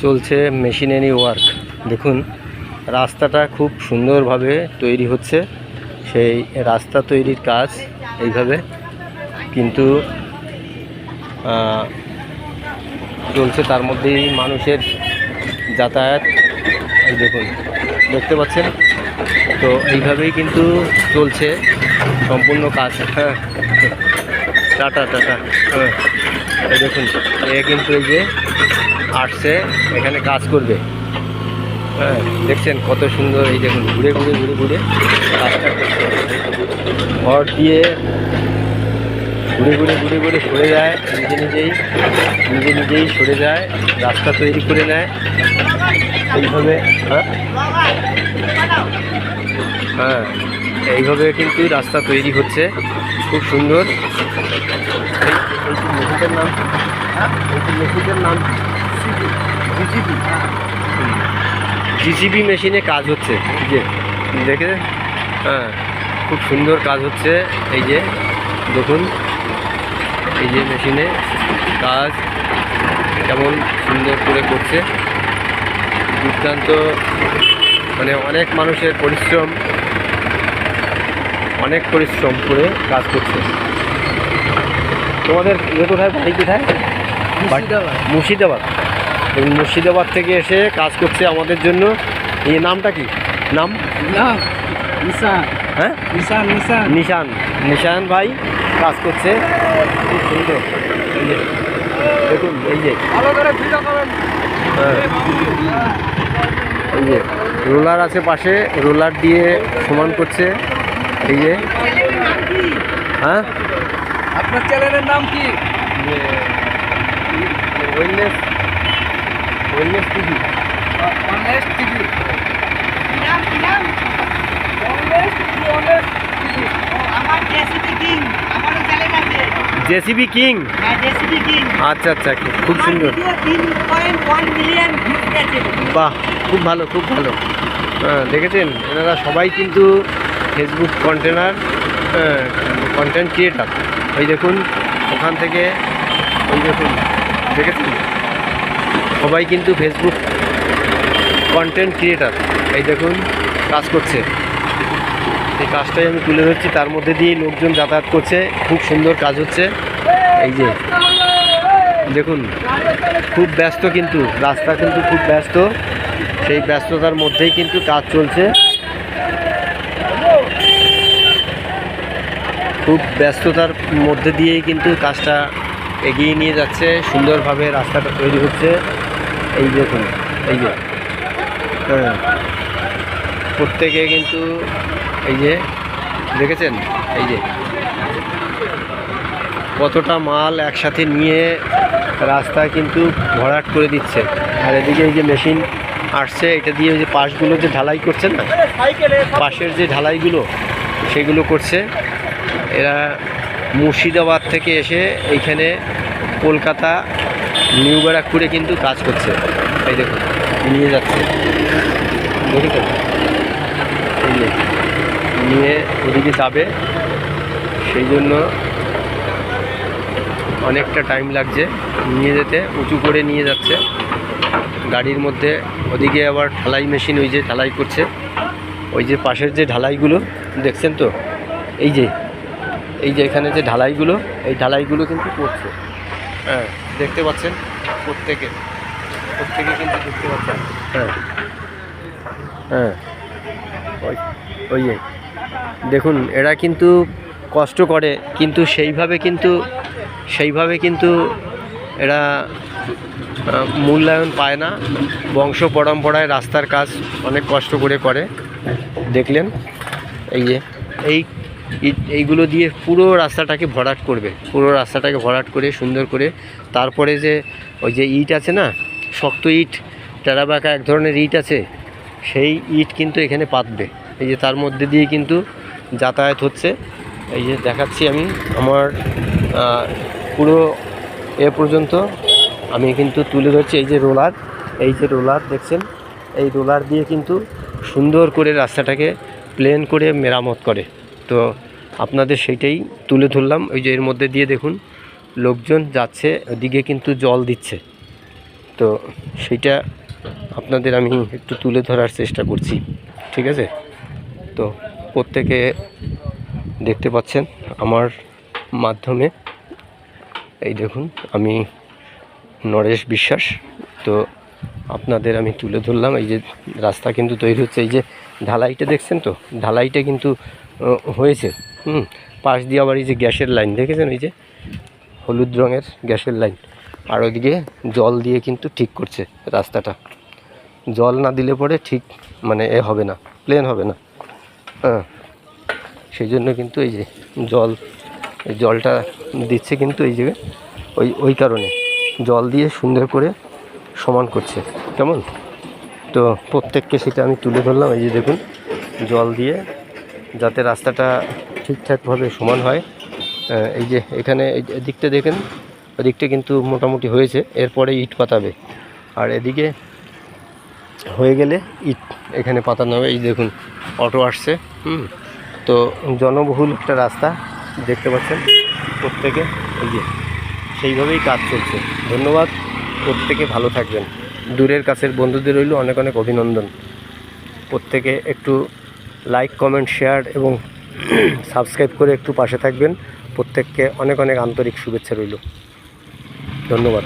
চলছে machinery work. দেখুন রাস্তাটা খুব সুন্দরভাবে তৈরি হচ্ছে। সেই রাস্তা তৈরির কাজ এইভাবে কিন্তু চলছে, তার মধ্যেই মানুষের যাতায়াত দেখুন, দেখতে পাচ্ছেন তো। এইভাবেই কিন্তু চলছে সম্পূর্ণ কাজ। হ্যাঁ, টাটা টাটা। হ্যাঁ, দেখুন এ কিন্তু এই যে আসছে এখানে কাজ করবে। হ্যাঁ, দেখছেন কত সুন্দর। এই দেখুন ঘুরে ঘুরে ঘুরে ঘুরে কাজটা করছে। ঘর দিয়ে ঘুরে ঘুরে ঘুরে ঘুরে সরে যায়, নিজে নিজেই সরে যায়, রাস্তা তৈরি করে নেয় এইভাবে। হ্যাঁ, এইভাবে কিন্তু রাস্তা তৈরি হচ্ছে খুব সুন্দর। মেশিনের নাম মেশিনের নাম জিসিবি মেশিনে কাজ হচ্ছে, এই যে দেখে। হ্যাঁ, খুব সুন্দর কাজ হচ্ছে। এই যে দেখুন, এই যে মেশিনে কাজ কেমন সুন্দর করে করছে, দুর্দান্ত। মানে অনেক মানুষের পরিশ্রম, অনেক পরিশ্রম করে কাজ করছে। তোমাদের কোথায়, বাড়ি কোথায়? মুর্শিদাবাদ। মুর্শিদাবাদ থেকে এসে কাজ করছে আমাদের জন্য। এই নামটা কি? নাম নিশান। হ্যাঁ, নিশান ভাই কাজ করছে খুব সুন্দর। দেখুন এই যে, হ্যাঁ, এই যে রোলার আছে পাশে, রোলার দিয়ে সমান করছে। এই যে, হ্যাঁ, আপনার চ্যানেলের নাম কি? Wellness TV. JCB king. আচ্ছা আচ্ছা, খুব সুন্দর। বাহ, খুব ভালো খুব ভালো। হ্যাঁ, দেখেছেন এনারা সবাই কিন্তু ফেসবুক কন্টেন্ট ক্রিয়েটার। ওই দেখুন ওখান থেকে, ওই দেখুন দেখেছেন সবাই কিন্তু ফেসবুক কন্টেন্ট ক্রিয়েটার। এই দেখুন কাজ করছে, এই কাজটাই আমি তুলে ধরছি। তার মধ্যে দিয়ে লোকজন যাতায়াত করছে, খুব সুন্দর কাজ হচ্ছে। এই যে দেখুন খুব ব্যস্ত, কিন্তু রাস্তা কিন্তু খুব ব্যস্ত। সেই ব্যস্ততার মধ্যেই কিন্তু কাজ চলছে, খুব ব্যস্ততার মধ্যে দিয়েই কিন্তু কাজটা এগিয়ে নিয়ে যাচ্ছে। সুন্দরভাবে রাস্তাটা তৈরি হচ্ছে। এই দেখুন, এই যে, হ্যাঁ, প্রত্যেকে কিন্তু এই যে দেখেছেন, এই যে কতটা মাল একসাথে নিয়ে রাস্তায় কিন্তু ভরাট করে দিচ্ছে। আর এদিকে এই যে মেশিন আসছে, এটা দিয়ে যে পাশগুলো যে ঢালাই করছে না, পাশের যে ঢালাইগুলো সেগুলো করছে এরা। মুর্শিদাবাদ থেকে এসে এইখানে কলকাতা নিউ ব্যারাকপুরে কিন্তু কাজ করছে। এই দেখুন নিয়ে যাচ্ছে, দেখেছেন, এই যে নিয়ে ওদিকে যাবে, সেই জন্য অনেকটা টাইম লাগছে নিয়ে যেতে। উঁচু করে নিয়ে যাচ্ছে গাড়ির মধ্যে। ওদিকে আবার ঢালাই মেশিন, ওই যে ঢালাই করছে, ওই যে পাশের যে ঢালাইগুলো দেখছেন তো, এই যে এখানে যে ঢালাইগুলো, এই ঢালাইগুলো কিন্তু করছে। হ্যাঁ, দেখতে পাচ্ছেন প্রত্যেকে কিন্তু দেখতে পাচ্ছেন। হ্যাঁ হ্যাঁ, ওই যে দেখুন এরা কিন্তু কষ্ট করে, কিন্তু সেইভাবে কিন্তু এরা মূল্যায়ন পায় না। বংশ পরম্পরায় রাস্তার কাজ অনেক কষ্ট করে দেখলেন। এই যে এইগুলো দিয়ে পুরো রাস্তাটাকে ভরাট করবে, পুরো রাস্তাটাকে ভরাট করে সুন্দর করে। তারপরে যে ওই যে ইট আছে না, শক্ত ইট, টেরাবাঁকা এক ধরনের ইট আছে, সেই ইট কিন্তু এখানে পাতবে। এই যে তার মধ্যে দিয়ে কিন্তু যাতায়াত হচ্ছে। এই যে দেখাচ্ছি আমি আমার পুরো এ পর্যন্ত আমি কিন্তু তুলে ধরছি। এই যে রোলার দেখছেন, এই রোলার দিয়ে কিন্তু সুন্দর করে রাস্তাটাকে প্লেন করে মেরামত করে। তো আপনাদের সেইটাই তুলে ধরলাম। ওই যে এর মধ্যে দিয়ে দেখুন লোকজন যাচ্ছে, ওদিকে কিন্তু জল দিচ্ছে। তো সেইটা আপনাদের আমি একটু তুলে ধরার চেষ্টা করছি, ঠিক আছে? তো প্রত্যেকে দেখতে পাচ্ছেন আমার মাধ্যমে, এই দেখুন আমি নরেশ বিশ্বাস। তো আপনাদের আমি তুলে ধরলাম এই যে রাস্তা কিন্তু তৈরি হচ্ছে, এই যে ঢালাইটা দেখছেন, তো ঢালাইটা কিন্তু হয়েছে। পাশ দিয়ে আবার এই যে গ্যাসের লাইন দেখেছেন, ওই যে হলুদ রঙের গ্যাসের লাইন, আর ওইদিকে জল দিয়ে কিন্তু ঠিক করছে রাস্তাটা। জল না দিলে পরে ঠিক মানে হবে না, প্লেন হবে না। হ্যাঁ, সেই জন্য কিন্তু এই যে জলটা দিচ্ছে কিন্তু এই জায়গায়, ওই কারণে জল দিয়ে সুন্দর করে সমান করছে, কেমন? তো প্রত্যেককে সেটা আমি তুলে ধরলাম। এই যে দেখুন, জল দিয়ে যাতে রাস্তাটা ঠিকঠাকভাবে সমান হয়। এই যে এখানে এদিকটা দেখেন, ওদিকটা কিন্তু মোটামুটি হয়েছে, এরপরে ইট পাতাবে। আর এদিকে হয়ে গেলে ইট এখানে পাতানো হবে। এই দেখুন অটো আসছে। তো জনবহুল একটা রাস্তা দেখতে পাচ্ছেন প্রত্যেকে, এই যে সেইভাবেই কাজ চলছে। ধন্যবাদ, প্রত্যেকে ভালো থাকবেন। দূরের কাছের বন্ধুদের রইল অনেক অনেক অভিনন্দন। প্রত্যেকে একটু লাইক, কমেন্ট, শেয়ার এবং সাবস্ক্রাইব করে একটু পাশে থাকবেন। প্রত্যেককে অনেক অনেক আন্তরিক শুভেচ্ছা রইল। ধন্যবাদ।